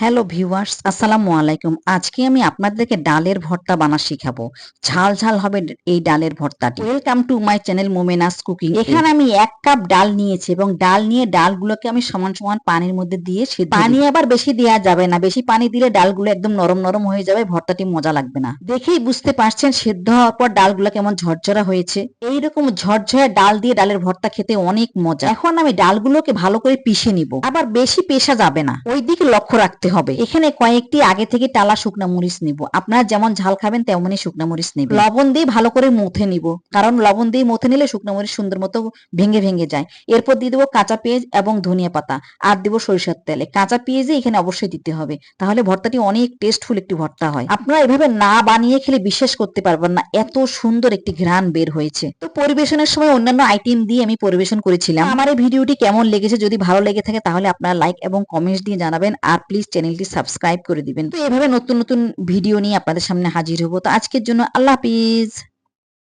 Hello viewers, আসসালামু আলাইকুম। আজকে আমি আপনাদেরকে ডালের ভর্তা বানা শিখাবো। ঝাল ঝাল হবে এই ডালের ভর্তাটি। Welcome to my channel Momena's cooking. এখানে আমি 1 কাপ ডাল নিয়েছি এবং ডাল নিয়ে ডালগুলোকে আমি সমান সমান পানির মধ্যে দিয়ে সিদ্ধ পানি আবার বেশি দেওয়া যাবে না। বেশি পানি দিলে ডালগুলো একদম নরম নরম হয়ে যাবে, ভর্তাটি মজা লাগবে না। দেখেই বুঝতে পারছেন সিদ্ধ হওয়ার পর ডালগুলো কেমন ঝরঝরা হয়েছে। এইরকম ঝরঝরা ডাল দিয়ে ডালের ভর্তা খেতে অনেক মজা। এখন আমি ডালগুলোকে ভালো করে পিষে নিব। আবার বেশি পেশা যাবে না, ওই দিকে লক্ষ্য রাখতে হবে। এখানে কয়েকটি আগে থেকে টালা শুকনা মরিচ নিব। আপনারা যেমন ঝাল খাবেন তেমনই শুকনা মরিচ নিব। লবণ দিয়ে ভালো করে মুথে নিব, কারণ লবণ দিয়ে মুথে নিলে শুকনা মরিচ সুন্দর মতো ভেঙে ভেঙে যায়। এরপর দিয়ে দেবো কাঁচা পেঁয়াজ এবং ধনিয়া পাতা, আর দেবো সরিষার তেলে। কাঁচা পেঁয়াজে এখানে অবশ্যই দিতে হবে, তাহলে ভর্তাটি অনেক টেস্টফুল একটি ভর্তা হয়। আপনারা এভাবে না বানিয়ে খেলে বিশ্বাস করতে পারবেন না, এত সুন্দর একটি ঘ্রাণ বের হয়েছে। তো পরিবেশনের সময় অন্যান্য আইটেম দিয়ে আমি পরিবেশন করেছিলাম। আমার এই ভিডিওটি কেমন লেগেছে, যদি ভালো লেগে থাকে তাহলে আপনারা লাইক এবং কমেন্টস দিয়ে জানাবেন, আর প্লিজ চ্যানেলটি সাবস্ক্রাইব করে দিবেন। তো এভাবে নতুন নতুন ভিডিও নিয়ে আপনাদের সামনে হাজির হব। তো আজকের জন্য আল্লাহ হাফিজ।